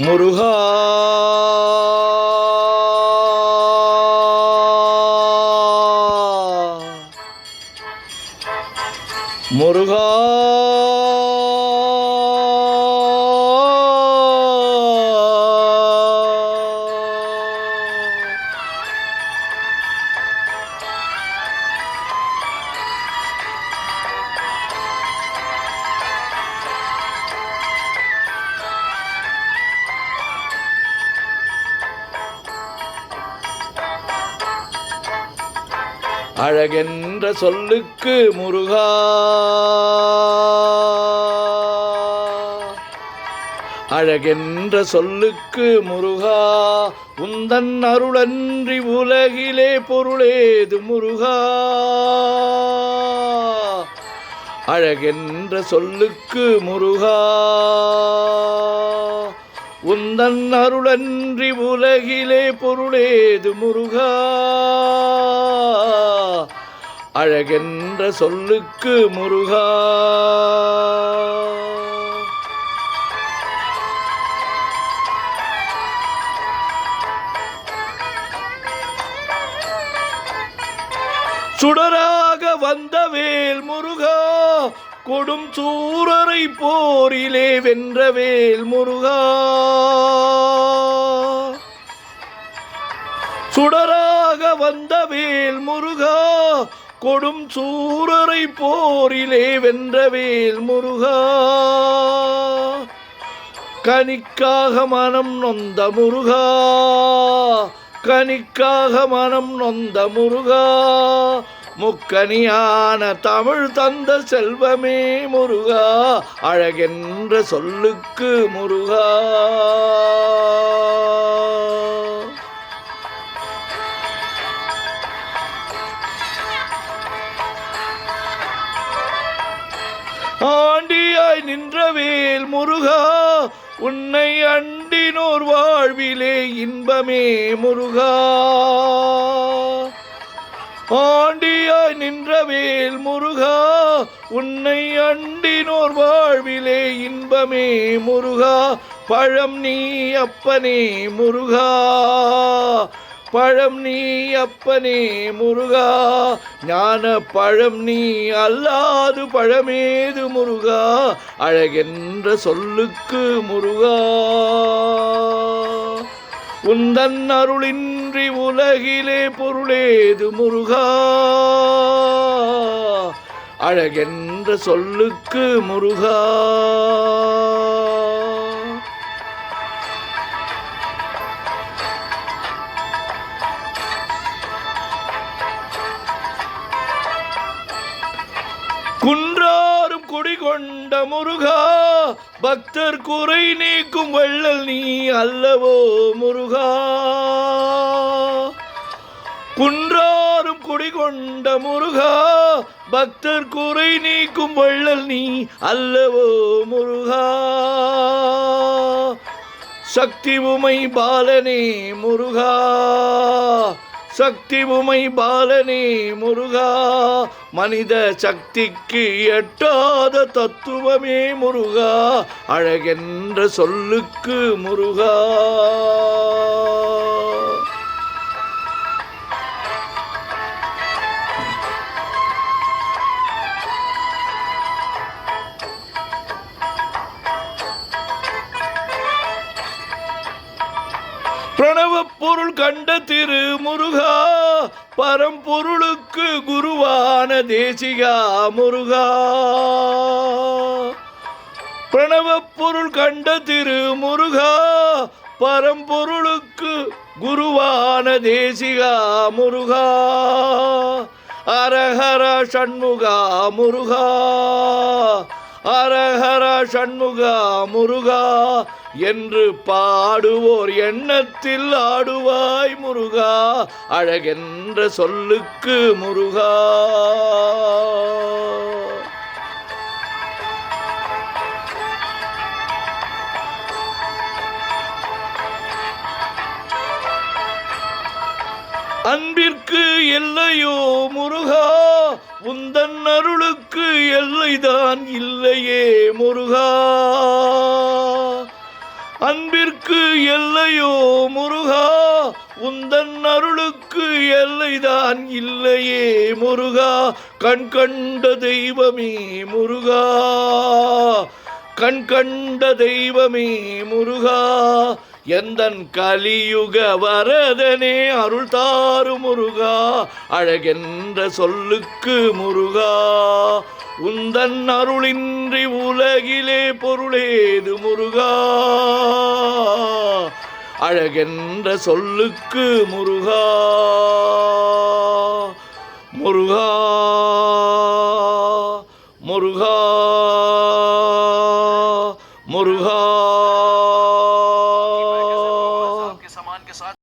முருகா முருகா அழகென்ற சொல்லுக்கு முருகா, அழகென்ற சொல்லுக்கு முருகா, உந்தன் அருளன்றி உலகிலே பொருளேது முருகா. அழகென்ற சொல்லுக்கு முருகா, உந்தன் அருளன்றி உலகிலே பொருளேது முருகா. அழகென்ற சொல்லுக்கு முருகா. சுடராக வந்த வேல் முருகா, கொடும் சூரரை போரிலே வென்ற வேல் முருகா. சுடராக வந்த வேல் முருகா, கொடும் சூரரை போரிலே வென்ற வேல் முருகா. கனிக்காக மனம் நொந்த முருகா, கனிக்காக மனம் நொந்த முருகா. முக்கனியான தமிழ் தந்த செல்வமே முருகா, அழகென்ற சொல்லுக்கு முருகா. ஆண்டியாய் நின்ற வேல் முருகா, உன்னை அண்டினோர் வாழ்விலே இன்பமே முருகா. ஆண்டியாய் நின்ற வேல் முருகா, உன்னை அண்டினோர் வாழ்விலே இன்பமே முருகா. பழம் நீ அப்பனே முருகா, பழம் நீ அப்பனே முருகா. ஞான பழம் நீ அல்லாது பழமேது முருகா. அழகென்ற சொல்லுக்கு முருகா, உந்தன் அருளின்றி உலகிலே பொருளேது முருகா. அழகென்ற சொல்லுக்கு முருகா. குன்றாரும் குடிகொண்ட முருகா, பக்தர் குறை நீக்கும் வள்ளல் நீ அல்லவோ முருகா. குன்றாரும் குடிகொண்ட முருகா, பக்தர் குறை நீக்கும் வள்ளல் நீ அல்லவோ முருகா. சக்தி உமை பாலனே முருகா, சக்தி உமை பாலனே முருகா. மனித சக்திக்கு எட்டாத தத்துவமே முருகா. அழகென்ற சொல்லுக்கு முருகா. பிரணவ பொருள் கண்ட திரு முருகா, பரம்பொருளுக்கு குருவான தேசிகா முருகா. பிரணவ பொருள் கண்ட திரு முருகா, பரம்பொருளுக்கு குருவான தேசிகா முருகா. அரஹர சண்முகா முருகா, அரஹர சண்முகா முருகா என்று பாடுவோர் எண்ணத்தில் ஆடுவாய் முருகா. அழகென்ற சொல்லுக்கு முருகா. அன்பிற்கு எல்லையோ முருகா, உந்தன் அருளுக்கு எல்லைதான் இல்லையே முருகா. அன்பிற்கு அருளுக்கு எல்லையோ முருகா, உந்தன் அருளுக்கு எல்லைதான் இல்லையே முருகா. கண் கண்ட தெய்வமே முருகா, கண் கண்ட தெய்வமே முருகா. எந்தன் கலியுக வரதனே அருள் தாரு முருகா, அழகென்ற சொல்லுக்கு முருகா. உந்தன் அருளின்றி உலகிலே பொருளேது முருகா, அழகென்ற சொல்லுக்கு முருகா.